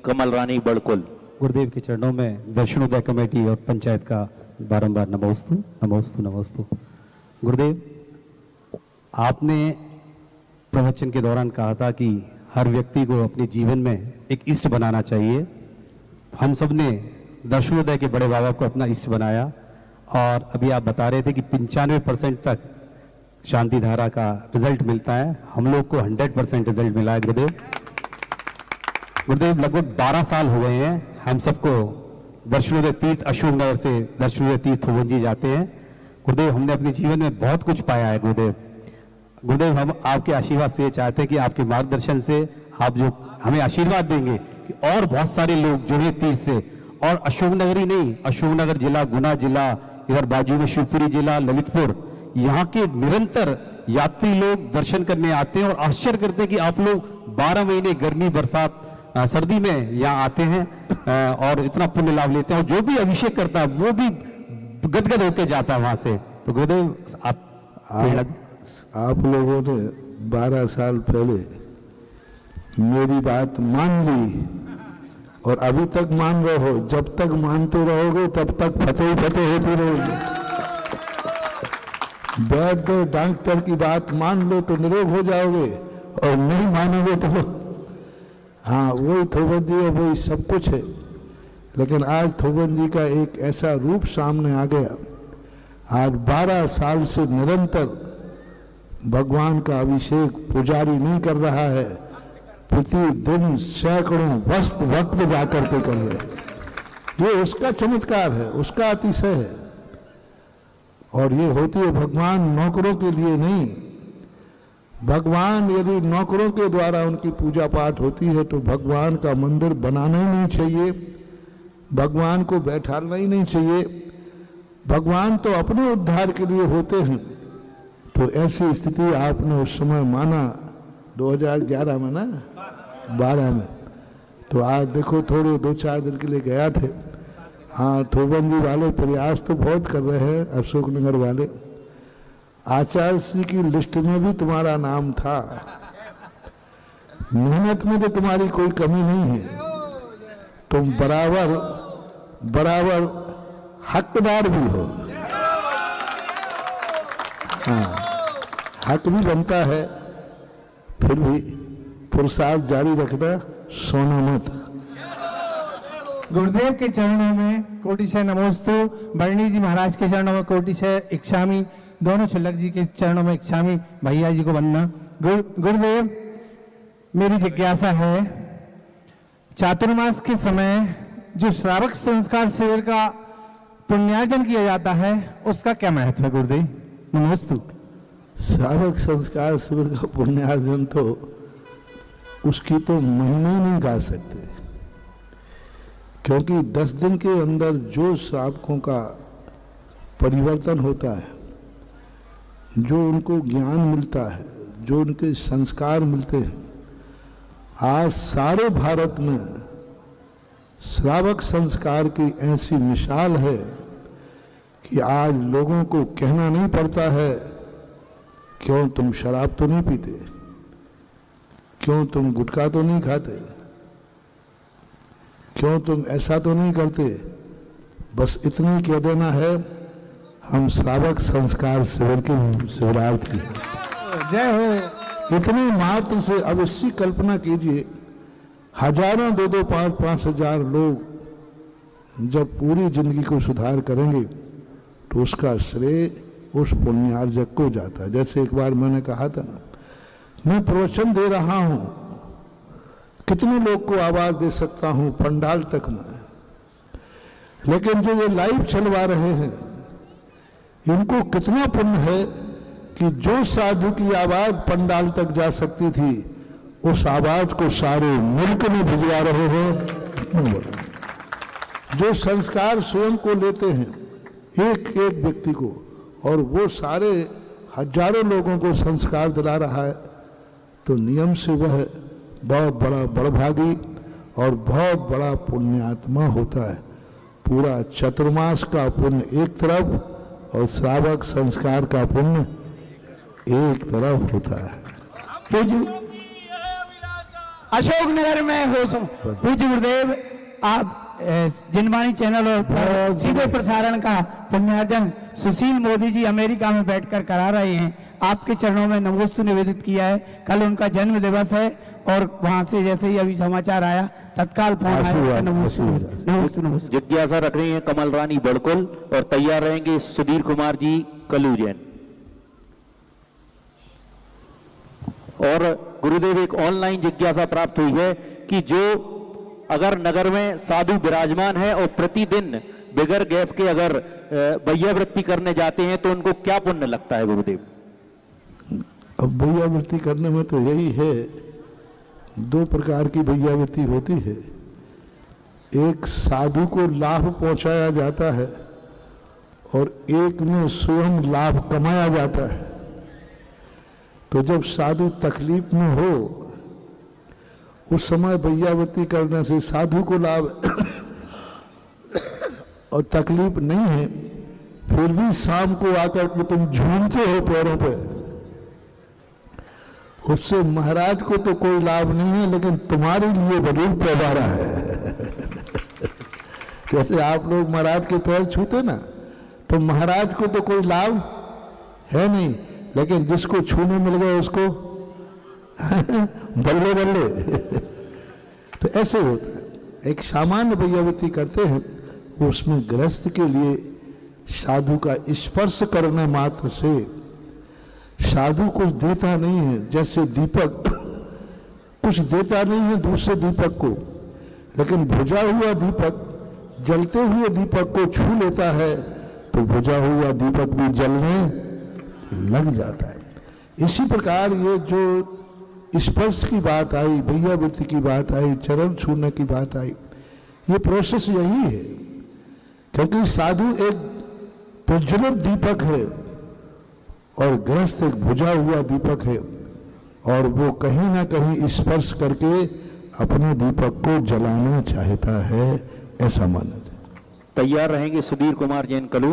कमल रानी बड़कुल। गुरुदेव के चरणों में दर्शनोदय कमेटी और पंचायत का बारंबार नमोस्तु नमोस्तु नमोस्तु। गुरुदेव, आपने प्रवचन के दौरान कहा था कि हर व्यक्ति को अपने जीवन में एक इष्ट बनाना चाहिए। हम सब ने दर्शनोदय के बड़े बाबा को अपना इष्ट बनाया और अभी आप बता रहे थे कि 95% तक शांति धारा का रिजल्ट मिलता है। हम लोग को 100% रिजल्ट मिला है गुरुदेव। गुरुदेव, लगभग 12 साल हो गए हैं हम सबको दर्शनोदय तीर्थ अशोकनगर से दर्शनोदय तीर्थ थोबंजी जाते हैं। गुरुदेव, हमने अपने जीवन में बहुत कुछ पाया है गुरुदेव। गुरुदेव, हम आपके आशीर्वाद से चाहते हैं कि आपके मार्गदर्शन से आप जो हमें आशीर्वाद देंगे कि और बहुत सारे लोग जुड़े तीर्थ से, और अशोकनगर ही नहीं, अशोकनगर जिला, गुना जिला, इधर बाजू में शिवपुरी जिला, ललितपुर, यहाँ के निरंतर यात्री लोग दर्शन करने आते हैं और आश्चर्य करते हैं कि आप लोग 12 महीने गर्मी बरसात सर्दी में यहाँ आते हैं और इतना पुण्य लाभ लेते हैं, और जो भी अभिषेक करता है वो भी गदगद होके जाता है वहां से। तो गुरुदेव, आप लोगों ने 12 साल पहले मेरी बात मान ली और अभी तक मान रहे हो। जब तक मानते रहोगे तब तक फतेह फतेह होती रहेगी। वैद्य डॉक्टर की बात मान लो तो निरोग हो जाओगे, और नहीं मानोगे तो हाँ, वही थोबंजी और वही सब कुछ है। लेकिन आज थोबंजी का एक ऐसा रूप सामने आ गया। आज 12 साल से निरंतर भगवान का अभिषेक पुजारी नहीं कर रहा है, प्रतिदिन सैकड़ों वक्त जाकर के कर रहे। ये उसका चमत्कार है, उसका अतिशय है। और ये होती है भगवान नौकरों के लिए नहीं। भगवान यदि नौकरों के द्वारा उनकी पूजा पाठ होती है तो भगवान का मंदिर बनाना ही नहीं चाहिए, भगवान को बैठाना ही नहीं चाहिए। भगवान तो अपने उद्धार के लिए होते हैं। तो ऐसी स्थिति आपने उस समय माना 2011 में ना, 12 में। तो आज देखो, थोड़े 2-4 दिन के लिए गया थे। हाँ, थोबंजी वाले प्रयास तो बहुत कर रहे हैं, अशोकनगर वाले। आचार्य श्री की लिस्ट में भी तुम्हारा नाम था। मेहनत में तो तुम्हारी कोई कमी नहीं है। तुम बराबर हकदार भी हो। हाँ, हक भी बनता है, फिर भी पुरुषार्थ जारी रखना, सोना मत। गुरुदेव के चरणों में कोटिशय नमोस्तु, बरणी जी महाराज के चरणों में कोटिशय इच्छामी, दोनों छुल्लक जी के चरणों में इच्छामी, भैया जी को वंदना। गुरुदेव, मेरी जिज्ञासा है, चातुर्मास के समय जो श्रावक संस्कार शिविर का पुण्यार्जन किया जाता है उसका क्या महत्व है गुरुदेव? नमोस्तु। श्रावक संस्कार शिविर का पुण्यार्जन तो उसकी तो महिमा नहीं गा सकते, क्योंकि 10 दिन के अंदर जो श्रावकों का परिवर्तन होता है, जो उनको ज्ञान मिलता है, जो उनके संस्कार मिलते हैं, आज सारे भारत में श्रावक संस्कार की ऐसी मिसाल है कि आज लोगों को कहना नहीं पड़ता है, क्यों तुम शराब तो नहीं पीते, क्यों तुम गुटखा तो नहीं खाते, क्यों तुम ऐसा तो नहीं करते। बस इतनी कह देना है, हम श्रावक संस्कार शिविर के शिविरार्थी हैं। जय हो। इतने मात्र से अब इसकी कल्पना कीजिए, हजारों 2-2, 5-5 हजार लोग जब पूरी जिंदगी को सुधार करेंगे तो उसका श्रेय उस पुण्यार्जक को जाता है। जैसे एक बार मैंने कहा था ना, मैं प्रवचन दे रहा हूं, कितने लोग को आवाज दे सकता हूं पंडाल तक में, लेकिन जो ये लाइव चलवा रहे हैं इनको कितना पुण्य है कि जो साधु की आवाज पंडाल तक जा सकती थी उस आवाज को सारे मुल्क में भिजवा रहे हैं। जो संस्कार स्वयं को लेते हैं एक एक व्यक्ति को, और वो सारे हजारों लोगों को संस्कार दिला रहा है, तो नियम से वह बहुत बड़ा बड़भागी और बहुत बड़ा पुण्यात्मा होता है। पूरा चतुर्मास का पुण्य एक तरफ और श्रावक संस्कार का पुण्य एक तरफ होता है। अशोकनगर में हो पूज्य गुरुदेव, आप जिनवाणी चैनल और सीधे प्रसारण का पुण्यार्जन सुशील मोदी जी अमेरिका में बैठकर करा रहे हैं। आपके चरणों में नमोस्तु निवेदित किया है। कल उनका जन्म दिवस है और वहां से जैसे ही अभी समाचार आया तत्काल फोन आया। नमोस्तु नमोस्तु नमोस्तु। जिज्ञासा रख रही हैं कमल रानी बड़कुल और तैयार रहेंगे सुधीर कुमार जी कलूजैन। और गुरुदेव एक ऑनलाइन जिज्ञासा प्राप्त हुई है कि जो अगर नगर में साधु विराजमान है और प्रतिदिन बिगर गैप के अगर भैयावृत्ति करने जाते हैं तो उनको क्या पुण्य लगता है गुरुदेव? अब भैयावृत्ति करने में तो यही है, दो प्रकार की भैयावृत्ति होती है। एक साधु को लाभ पहुंचाया जाता है और एक में स्वयं लाभ कमाया जाता है। तो जब साधु तकलीफ में हो उस समय भैयावृत्ति करने से साधु को लाभ और तकलीफ नहीं है, फिर भी शाम को आकर के तुम झूमते हो पैरों पे, उससे महाराज को तो कोई लाभ नहीं है लेकिन तुम्हारे लिए जरूर पैदारा है। जैसे आप लोग महाराज के पैर छूते ना, तो महाराज को तो कोई लाभ है नहीं, लेकिन जिसको छूने मिल गया उसको बल्ले बल्ले। तो ऐसे होता है। एक सामान्य भैयावृत्ति करते हैं, उसमें गृहस्थ के लिए साधु का स्पर्श करने मात्र से साधु कुछ देता नहीं है। जैसे दीपक कुछ देता नहीं है दूसरे दीपक को, लेकिन बुझा हुआ दीपक जलते हुए दीपक को छू लेता है तो बुझा हुआ दीपक भी जलने लग जाता है। इसी प्रकार ये जो स्पर्श की बात आई, भैयावृत्ति की बात आई, चरण छूने की बात आई, ये प्रोसेस यही है। क्योंकि साधु एक प्रज्वलित दीपक है और गृहस्थ एक बुझा हुआ दीपक है, और वो कहीं ना कहीं स्पर्श करके अपने दीपक को जलाना चाहता है, ऐसा माना जाए। तैयार रहेंगे सुधीर कुमार जैन कलू।